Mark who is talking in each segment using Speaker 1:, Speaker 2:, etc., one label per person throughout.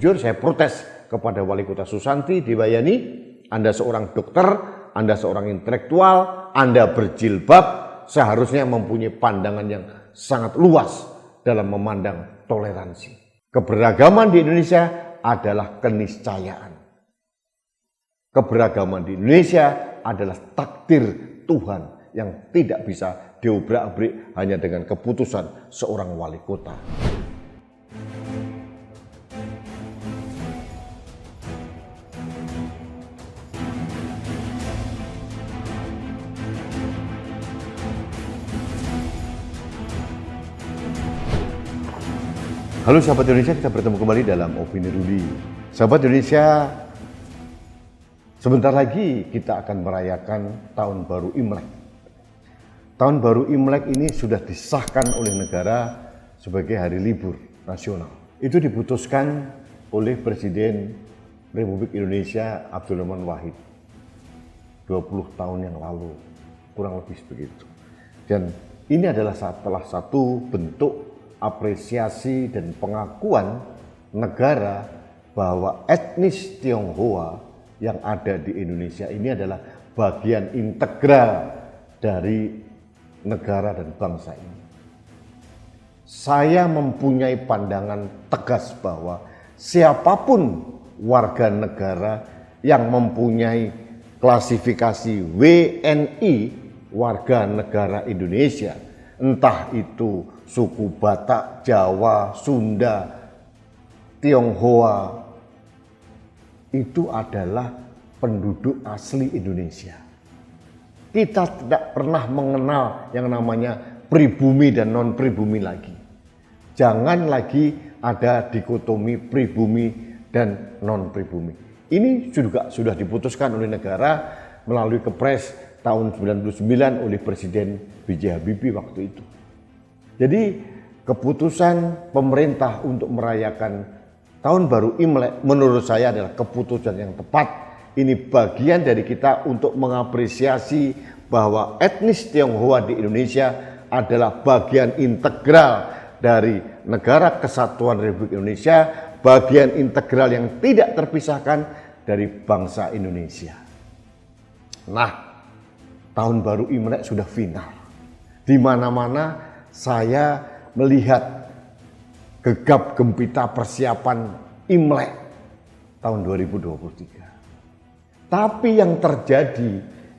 Speaker 1: Jujur saya protes kepada Wali Kota Susanti Dewayani. Anda seorang dokter, Anda seorang intelektual, Anda berjilbab, seharusnya mempunyai pandangan yang sangat luas dalam memandang toleransi. Keberagaman di Indonesia adalah keniscayaan. Keberagaman di Indonesia adalah takdir Tuhan yang tidak bisa diobrak-abrik hanya dengan keputusan seorang wali kota. Halo sahabat Indonesia, kita bertemu kembali dalam Opini Rudi. Sahabat Indonesia, sebentar lagi kita akan merayakan Tahun Baru Imlek. Tahun Baru Imlek ini sudah disahkan oleh negara sebagai hari libur nasional. Itu diputuskan oleh Presiden Republik Indonesia Abdurrahman Wahid 20 tahun yang lalu, kurang lebih begitu. Dan ini adalah salah satu bentuk apresiasi dan pengakuan negara bahwa etnis Tionghoa yang ada di Indonesia ini adalah bagian integral dari negara dan bangsa ini. Saya mempunyai pandangan tegas bahwa siapapun warga negara yang mempunyai klasifikasi WNI, warga negara Indonesia, entah itu suku Batak, Jawa, Sunda, Tionghoa, itu adalah penduduk asli Indonesia. Kita tidak pernah mengenal yang namanya pribumi dan non-pribumi lagi. Jangan lagi ada dikotomi pribumi dan non-pribumi. Ini juga sudah diputuskan oleh negara melalui Kepres tahun 99 oleh Presiden B.J. Habibie waktu itu. Jadi keputusan pemerintah untuk merayakan Tahun Baru Imlek menurut saya adalah keputusan yang tepat. Ini bagian dari kita untuk mengapresiasi bahwa etnis Tionghoa di Indonesia adalah bagian integral dari Negara Kesatuan Republik Indonesia, bagian integral yang tidak terpisahkan dari bangsa Indonesia. Nah, Tahun Baru Imlek sudah final. Di mana-mana saya melihat gegap gempita persiapan Imlek tahun 2023. Tapi yang terjadi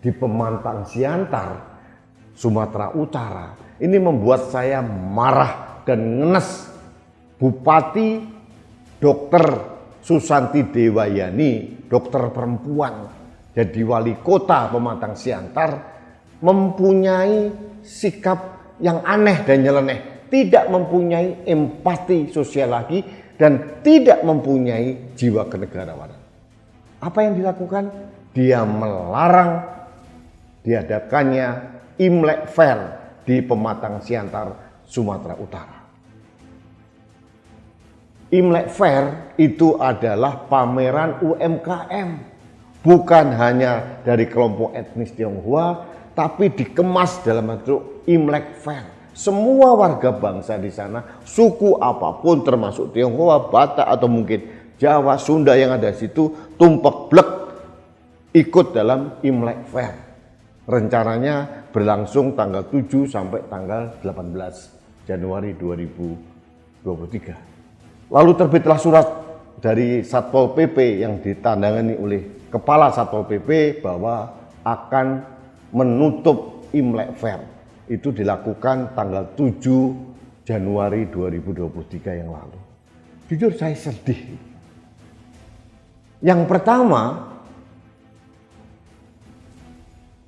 Speaker 1: di Pemantang Siantar, Sumatera Utara, ini membuat saya marah dan ngenes. Bupati Dr. Susanti Dewayani, dokter perempuan, jadi wali kota Pemantang Siantar, mempunyai sikap yang aneh dan nyeleneh, tidak mempunyai empati sosial lagi dan tidak mempunyai jiwa kenegarawanan. Apa yang dilakukan? Dia melarang diadakannya Imlek Fair di Pematang Siantar, Sumatera Utara. Imlek Fair itu adalah pameran UMKM, bukan hanya dari kelompok etnis Tionghoa, tapi dikemas dalam bentuk Imlek Fair. Semua warga bangsa di sana, suku apapun termasuk Tionghoa, Batak atau mungkin Jawa, Sunda yang ada di situ, tumplek blek ikut dalam Imlek Fair. Rencananya berlangsung tanggal 7 sampai tanggal 18 Januari 2023. Lalu terbitlah surat dari Satpol PP yang ditandangani oleh Kepala Satpol PP bahwa akan menutup Imlek Fair. Itu dilakukan tanggal 7 Januari 2023 yang lalu. Jujur saya sedih. Yang pertama,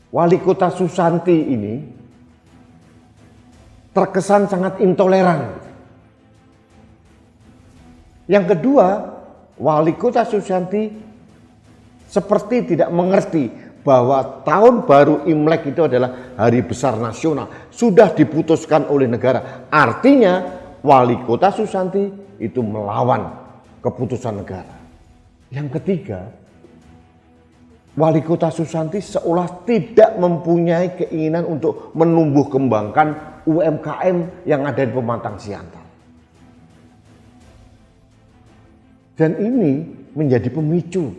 Speaker 1: Wali Kota Susanti ini terkesan sangat intoleran. Yang kedua, Wali Kota Susanti seperti tidak mengerti bahwa Tahun Baru Imlek itu adalah hari besar nasional, sudah diputuskan oleh negara. Artinya Wali Kota Susanti itu melawan keputusan negara. Yang ketiga, Wali Kota Susanti seolah tidak mempunyai keinginan untuk menumbuh kembangkan UMKM yang ada di Pemantang Siantar. Dan ini menjadi pemicu.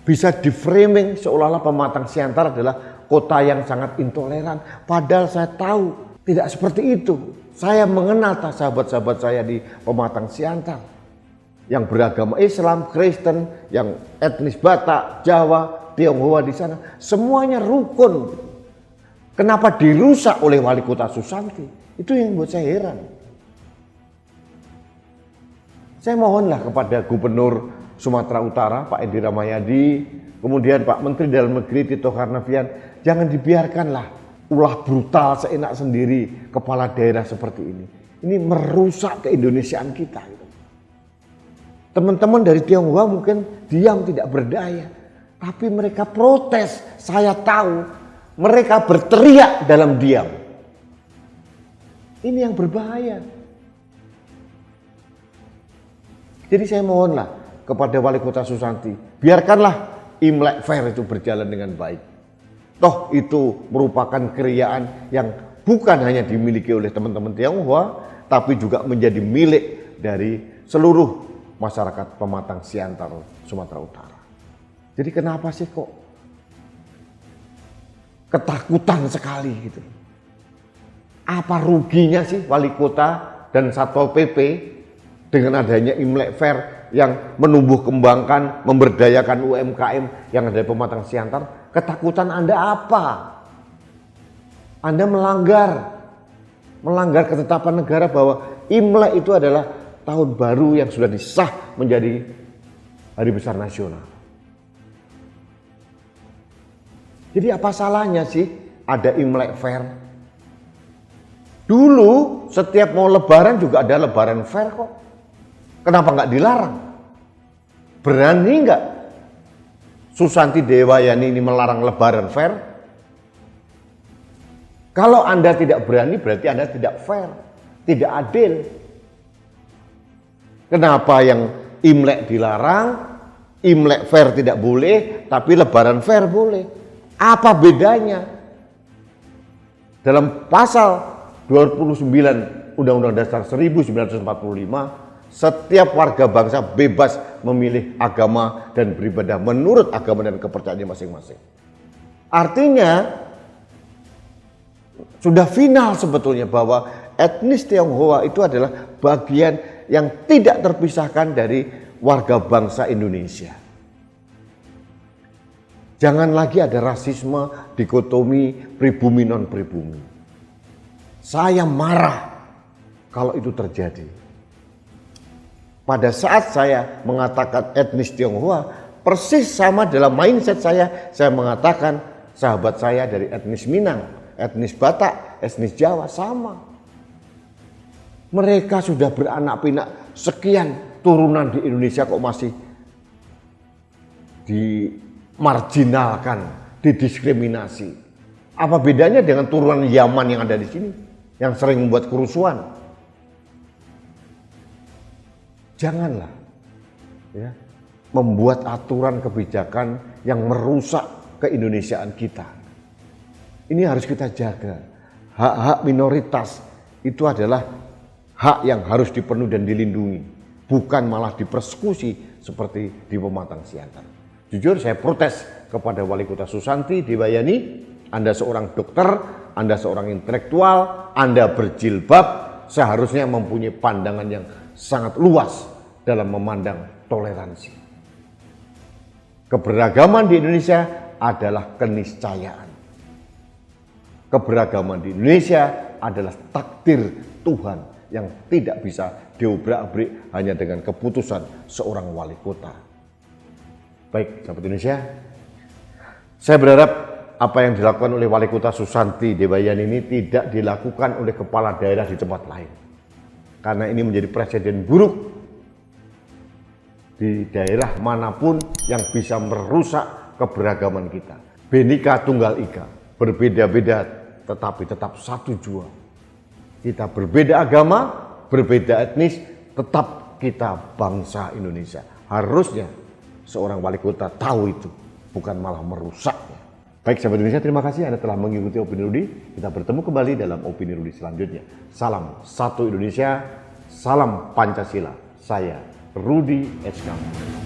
Speaker 1: Bisa di-framing seolah-olah Pematang Siantar adalah kota yang sangat intoleran. Padahal saya tahu tidak seperti itu. Saya mengenal sahabat-sahabat saya di Pematang Siantar. Yang beragama Islam, Kristen, yang etnis Batak, Jawa, Tionghoa di sana. Semuanya rukun. Kenapa dirusak oleh Wali Kota Susanti? Itu yang buat saya heran. Saya mohonlah kepada Gubernur Sumatera Utara, Pak Edi Rahmayadi, kemudian Pak Menteri Dalam Negeri Tito Karnavian, jangan dibiarkanlah ulah brutal seenak sendiri kepala daerah seperti ini. Ini merusak keindonesiaan kita. Teman-teman dari Tionghoa mungkin diam tidak berdaya, tapi mereka protes. Saya tahu mereka berteriak dalam diam. Ini yang berbahaya. Jadi saya mohonlah kepada Wali Kota Susanti, biarkanlah Imlek Fair itu berjalan dengan baik. Toh itu merupakan keriaan yang bukan hanya dimiliki oleh teman-teman Tionghoa, tapi juga menjadi milik dari seluruh masyarakat Pematang Siantar Sumatera Utara. Jadi kenapa sih kok ketakutan sekali gitu? Apa ruginya sih Wali Kota dan Satpol PP dengan adanya Imlek Fair yang menumbuh kembangkan, memberdayakan UMKM yang ada di Pematang Siantar? Ketakutan Anda apa? Anda melanggar ketetapan negara bahwa Imlek itu adalah tahun baru yang sudah disah menjadi hari besar nasional. Jadi apa salahnya sih ada Imlek Fair? Dulu setiap mau lebaran juga ada lebaran fair kok. Kenapa nggak dilarang? Berani nggak Susanti Dewayani ini melarang lebaran fair? Kalau Anda tidak berani berarti Anda tidak fair, tidak adil. Kenapa yang Imlek dilarang, Imlek Fair tidak boleh, tapi lebaran fair boleh? Apa bedanya? Dalam pasal 29 Undang-Undang Dasar 1945, setiap warga bangsa bebas memilih agama dan beribadah menurut agama dan kepercayaannya masing-masing. Artinya sudah final sebetulnya bahwa etnis Tionghoa itu adalah bagian yang tidak terpisahkan dari warga bangsa Indonesia. Jangan lagi ada rasisme, dikotomi pribumi non pribumi. Saya marah kalau itu terjadi. Pada saat saya mengatakan etnis Tionghoa, persis sama dalam mindset saya mengatakan sahabat saya dari etnis Minang, etnis Batak, etnis Jawa sama. Mereka sudah beranak pinak sekian turunan di Indonesia kok masih dimarginalkan, didiskriminasi. Apa bedanya dengan turunan Yaman yang ada di sini, yang sering membuat kerusuhan? Janganlah ya, membuat aturan kebijakan yang merusak keindonesiaan kita. Ini harus kita jaga. Hak-hak minoritas itu adalah hak yang harus dipenuhi dan dilindungi, bukan malah dipersekusi seperti di Pematang Siantar. Jujur saya protes kepada Wali Kota Susanti Dewayani. Anda seorang dokter, Anda seorang intelektual, Anda berjilbab, seharusnya mempunyai pandangan yang sangat luas dalam memandang toleransi. Keberagaman di Indonesia adalah keniscayaan. Keberagaman di Indonesia adalah takdir Tuhan yang tidak bisa diobrak-abrik hanya dengan keputusan seorang wali kota. Baik, sahabat Indonesia, saya berharap apa yang dilakukan oleh Wali Kota Susanti Dewayani ini tidak dilakukan oleh kepala daerah di tempat lain. Karena ini menjadi presiden buruk di daerah manapun yang bisa merusak keberagaman kita. Bhinneka Tunggal Ika, berbeda-beda tetapi tetap satu jua. Kita berbeda agama, berbeda etnis, tetap kita bangsa Indonesia. Harusnya seorang wali kota tahu itu, bukan malah merusaknya. Baik sahabat Indonesia, terima kasih Anda telah mengikuti Opini Rudi. Kita bertemu kembali dalam Opini Rudi selanjutnya. Salam satu Indonesia, salam Pancasila. Saya Rudy H. Kamil.